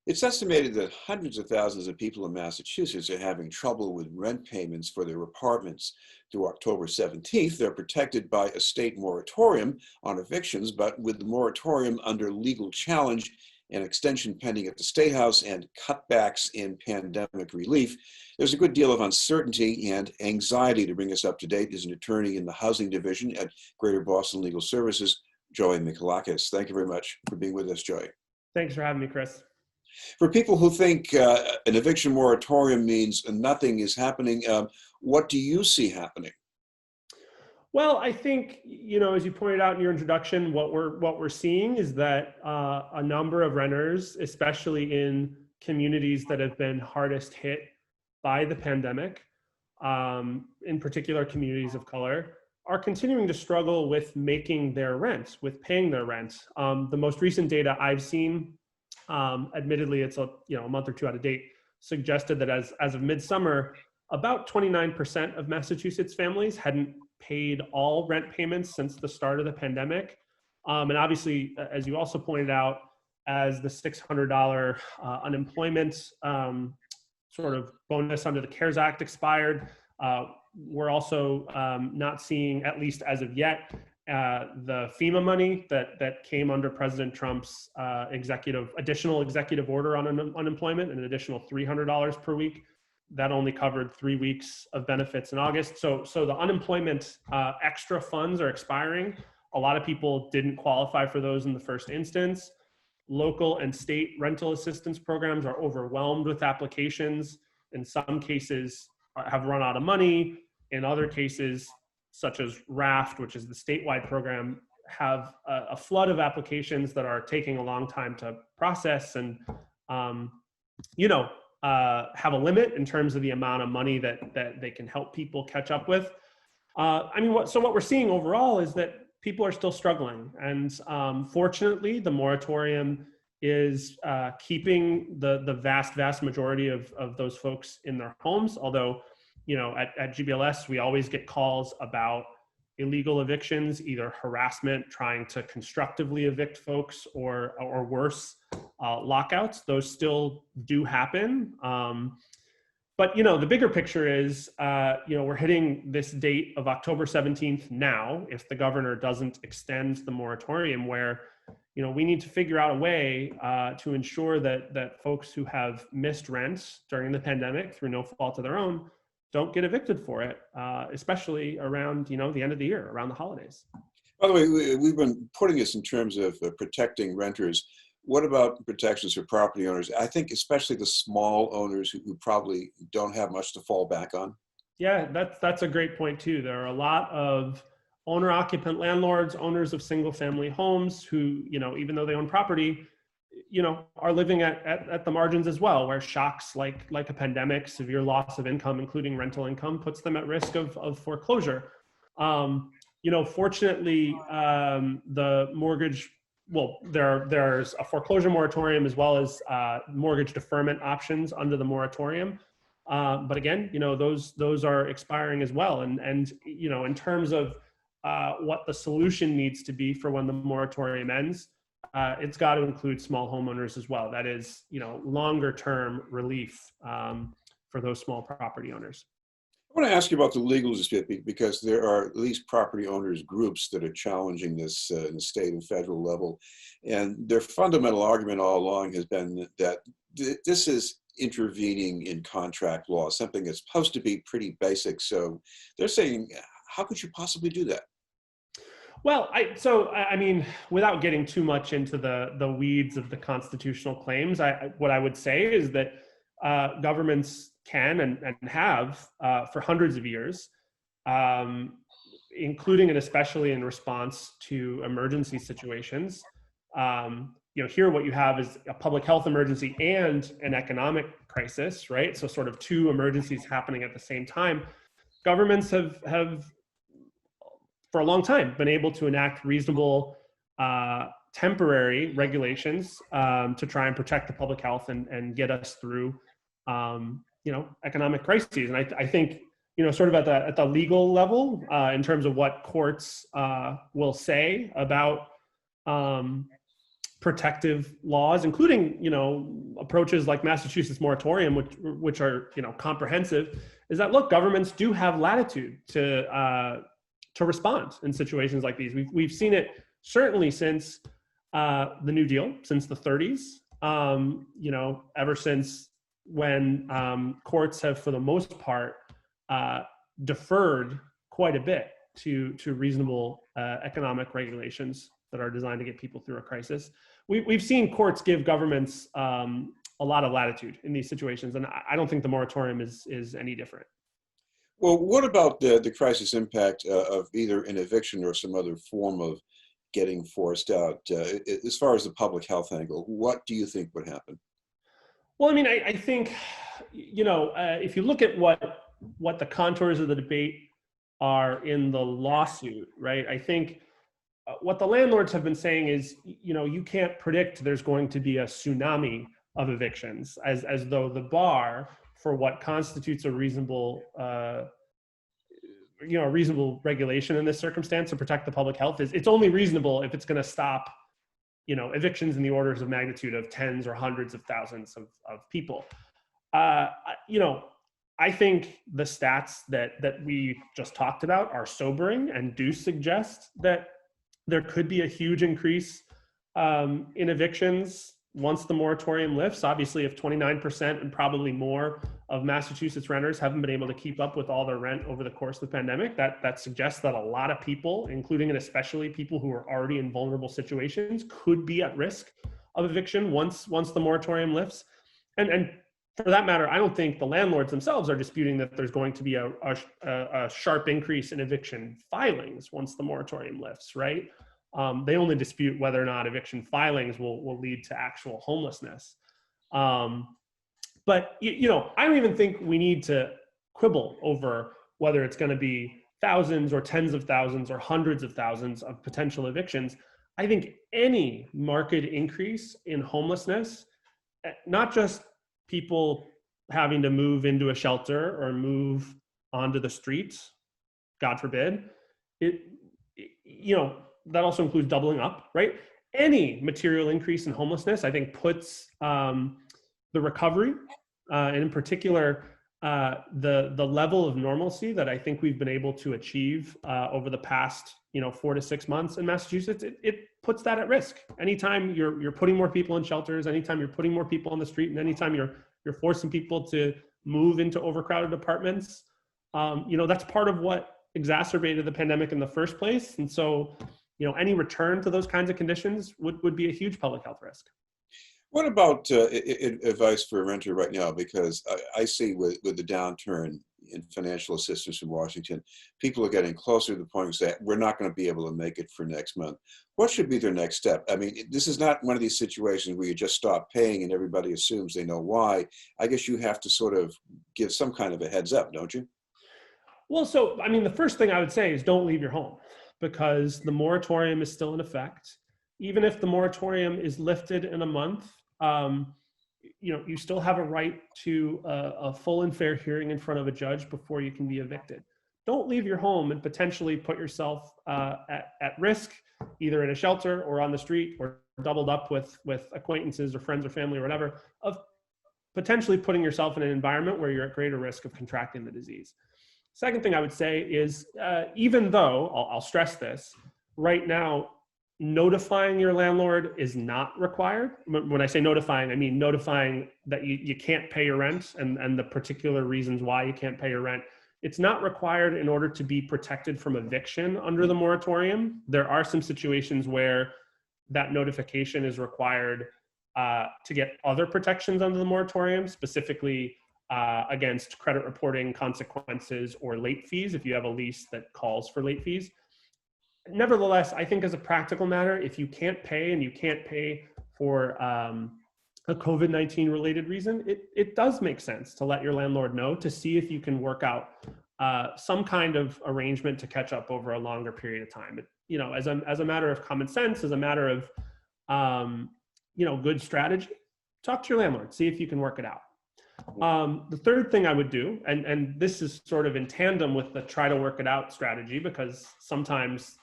It's estimated that hundreds of thousands of people in Massachusetts are having trouble with rent payments for their apartments. Through October 17th, they're protected by a state moratorium on evictions, but with the moratorium under legal challenge, an extension pending at the State House, and cutbacks in pandemic relief, there's a good deal of uncertainty and anxiety. To bring us up to date is an attorney in the Housing Division at Greater Boston Legal Services, Joey Michalakes. Thank you very much for being with us, Joey. Thanks for having me, Chris. For people who think an eviction moratorium means nothing is happening, what do you see happening? Well, I think, as you pointed out in your introduction, what we're seeing is that a number of renters, especially in communities that have been hardest hit by the pandemic, in particular communities of color, are continuing to struggle with making their rent, with paying their rent. The most recent data I've seen, admittedly, it's a month or two out of date, suggested that as of midsummer, about 29% of Massachusetts families hadn't paid all rent payments since the start of the pandemic. And obviously, as you also pointed out, as the $600 unemployment sort of bonus under the CARES Act expired, we're also not seeing, at least as of yet, the FEMA money that came under President Trump's additional executive order on unemployment, an additional $300 per week. That only covered 3 weeks of benefits in August. So the unemployment extra funds are expiring. A lot of people didn't qualify for those in the first instance. Local and state rental assistance programs are overwhelmed with applications. In some cases, have run out of money. In other cases, such as RAFT, which is the statewide program, have a flood of applications that are taking a long time to process and, have a limit in terms of the amount of money that they can help people catch up with. What we're seeing overall is that people are still struggling. And fortunately, the moratorium is keeping the vast majority of those folks in their homes. Although, at GBLS, we always get calls about illegal evictions, either harassment, trying to constructively evict folks, or worse, lockouts. Those still do happen. But the bigger picture is, we're hitting this date of October 17th now, if the governor doesn't extend the moratorium, where, we need to figure out a way to ensure that folks who have missed rent during the pandemic through no fault of their own don't get evicted for it, especially around, the end of the year, around the holidays. By the way, we've been putting this in terms of protecting renters. What about protections for property owners? I think especially the small owners who probably don't have much to fall back on. Yeah, that's a great point too. There are a lot of owner-occupant landlords, owners of single-family homes who, even though they own property, are living at the margins as well, where shocks like a pandemic, severe loss of income, including rental income, puts them at risk of foreclosure. Fortunately, the mortgage, there's a foreclosure moratorium as well as mortgage deferment options under the moratorium. But again, those are expiring as well. And in terms of what the solution needs to be for when the moratorium ends, it's got to include small homeowners as well. That is, longer term relief for those small property owners. I want to ask you about the legal dispute, because there are at least property owners groups that are challenging this in the state and federal level. And their fundamental argument all along has been that this is intervening in contract law, something that's supposed to be pretty basic. So they're saying, how could you possibly do that? Well, without getting too much into the weeds of the constitutional claims, what I would say is that governments can and have for hundreds of years, including and especially in response to emergency situations. Here what you have is a public health emergency and an economic crisis, right? So sort of two emergencies happening at the same time. Governments have for a long time been able to enact reasonable temporary regulations to try and protect the public health and get us through economic crises. And I think sort of at the legal level, in terms of what courts will say about protective laws, including, approaches like Massachusetts moratorium, which are, comprehensive, is that, look, governments do have latitude to respond in situations like these. We've seen it certainly since the New Deal, since the 30s, ever since when courts have, for the most part, deferred quite a bit to reasonable economic regulations that are designed to get people through a crisis. We've seen courts give governments a lot of latitude in these situations, and I don't think the moratorium is any different. Well, what about the crisis impact of either an eviction or some other form of getting forced out? As far as the public health angle, what do you think would happen? Well, I mean, I think, if you look at what the contours of the debate are in the lawsuit, right? I think what the landlords have been saying is, you can't predict there's going to be a tsunami of evictions, as though the bar for what constitutes a reasonable, reasonable regulation in this circumstance to protect the public health it's only reasonable if it's going to stop, evictions in the orders of magnitude of tens or hundreds of thousands of people. I think the stats that we just talked about are sobering and do suggest that there could be a huge increase in evictions once the moratorium lifts. Obviously, if 29% and probably more of Massachusetts renters haven't been able to keep up with all their rent over the course of the pandemic, that suggests that a lot of people, including and especially people who are already in vulnerable situations, could be at risk of eviction once the moratorium lifts. And for that matter, I don't think the landlords themselves are disputing that there's going to be a sharp increase in eviction filings once the moratorium lifts, right? They only dispute whether or not eviction filings will lead to actual homelessness. But I don't even think we need to quibble over whether it's going to be thousands or tens of thousands or hundreds of thousands of potential evictions. I think any marked increase in homelessness, not just people having to move into a shelter or move onto the streets, God forbid, that also includes doubling up, right? Any material increase in homelessness, I think, puts the recovery, and in particular, the level of normalcy that I think we've been able to achieve over the past 4 to 6 months in Massachusetts, it puts that at risk. Anytime you're putting more people in shelters, anytime you're putting more people on the street, and anytime you're forcing people to move into overcrowded apartments, that's part of what exacerbated the pandemic in the first place. And so, any return to those kinds of conditions would be a huge public health risk. What about advice for a renter right now? Because I see with the downturn in financial assistance in Washington, people are getting closer to the point of saying, we're not going to be able to make it for next month. What should be their next step? I mean, this is not one of these situations where you just stop paying and everybody assumes they know why. I guess you have to sort of give some kind of a heads up, don't you? Well, so, I mean, the first thing I would say is don't leave your home, because the moratorium is still in effect. Even if the moratorium is lifted in a month, you still have a right to a full and fair hearing in front of a judge before you can be evicted. Don't leave your home and potentially put yourself at risk, either in a shelter or on the street or doubled up with acquaintances or friends or family or whatever, of potentially putting yourself in an environment where you're at greater risk of contracting the disease. Second thing I would say is, even though, I'll stress this, right now, notifying your landlord is not required. When I say notifying, I mean notifying that you can't pay your rent and the particular reasons why you can't pay your rent. It's not required in order to be protected from eviction under the moratorium. There are some situations where that notification is required to get other protections under the moratorium, specifically against credit reporting consequences or late fees if you have a lease that calls for late fees. Nevertheless, I think as a practical matter, if you can't pay and you can't pay for a COVID-19 related reason, it does make sense to let your landlord know, to see if you can work out some kind of arrangement to catch up over a longer period of time. As a matter of common sense, as a matter of good strategy, talk to your landlord, see if you can work it out. The third thing I would do, and this is sort of in tandem with the try to work it out strategy, because sometimes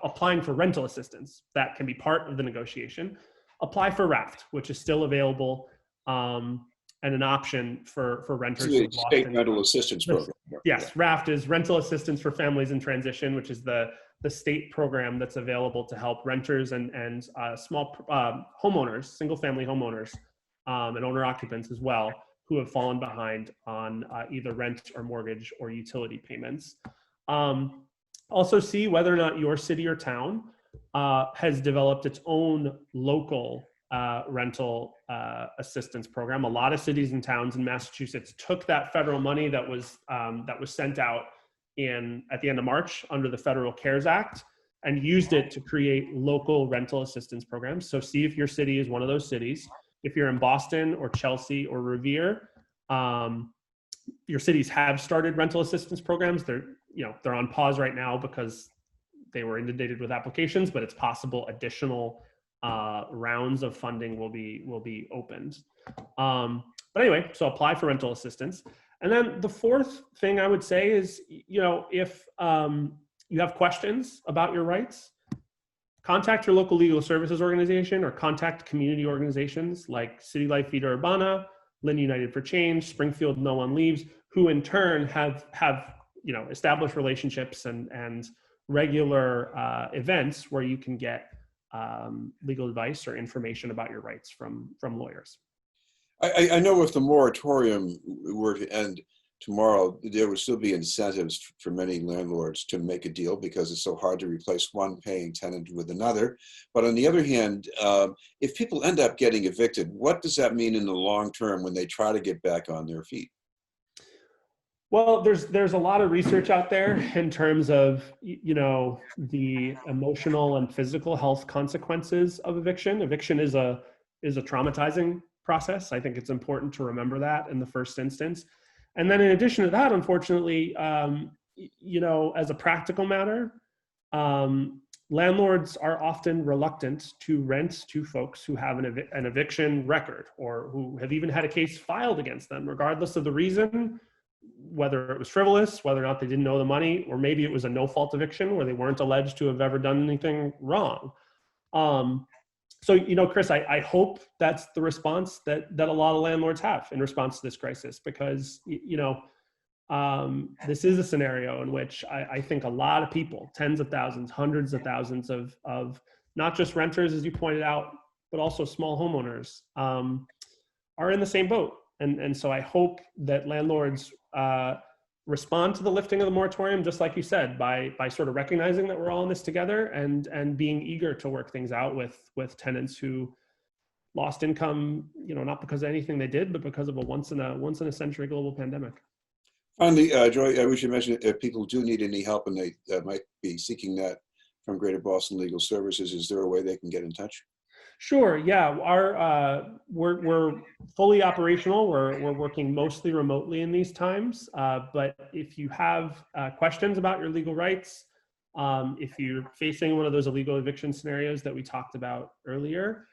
applying for rental assistance, that can be part of the negotiation. Apply for RAFT, which is still available, and an option for renters The who've lost state income. rental assistance program. Yes, RAFT is Rental Assistance for Families in Transition, which is the state program that's available to help renters and small homeowners, single-family homeowners, and owner-occupants as well, who have fallen behind on either rent or mortgage or utility payments. Also see whether or not your city or town has developed its own local rental assistance program. A lot of cities and towns in Massachusetts took that federal money that was sent out at the end of March under the Federal CARES Act and used it to create local rental assistance programs. So see if your city is one of those cities. If you're in Boston or Chelsea or Revere, your cities have started rental assistance programs. They're on pause right now because they were inundated with applications, but it's possible additional rounds of funding will be opened. But anyway, so apply for rental assistance. And then the fourth thing I would say is, if you have questions about your rights, contact your local legal services organization or contact community organizations like City Life Vita Urbana, Lynn United for Change, Springfield No One Leaves, who in turn have established relationships and regular events where you can get legal advice or information about your rights from lawyers. I know if the moratorium were to end tomorrow, there would still be incentives for many landlords to make a deal because it's so hard to replace one paying tenant with another. But on the other hand, if people end up getting evicted, what does that mean in the long term when they try to get back on their feet? Well, there's a lot of research out there in terms of, the emotional and physical health consequences of eviction. Eviction is a traumatizing process. I think it's important to remember that in the first instance. And then in addition to that, unfortunately, as a practical matter, landlords are often reluctant to rent to folks who have an eviction record or who have even had a case filed against them, regardless of the reason, whether it was frivolous, whether or not they didn't know the money, or maybe it was a no-fault eviction where they weren't alleged to have ever done anything wrong. So, Chris, I hope that's the response that a lot of landlords have in response to this crisis, because, this is a scenario in which I think a lot of people, tens of thousands, hundreds of thousands of not just renters, as you pointed out, but also small homeowners are in the same boat. And so I hope that landlords respond to the lifting of the moratorium, just like you said, by sort of recognizing that we're all in this together and being eager to work things out with tenants who lost income, not because of anything they did, but because of a once in a century global pandemic. Finally, Joy, we should mention if people do need any help and they might be seeking that from Greater Boston Legal Services, is there a way they can get in touch? Sure. Yeah, we're fully operational. We're working mostly remotely in these times. But if you have questions about your legal rights, if you're facing one of those illegal eviction scenarios that we talked about earlier,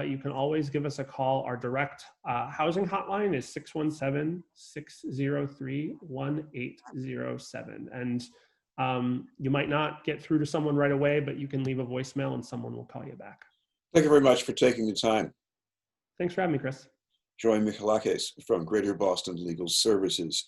you can always give us a call. Our direct housing hotline is 617-603-1807. And you might not get through to someone right away, but you can leave a voicemail and someone will call you back. Thank you very much for taking the time. Thanks for having me, Chris. Joy Michalakes from Greater Boston Legal Services.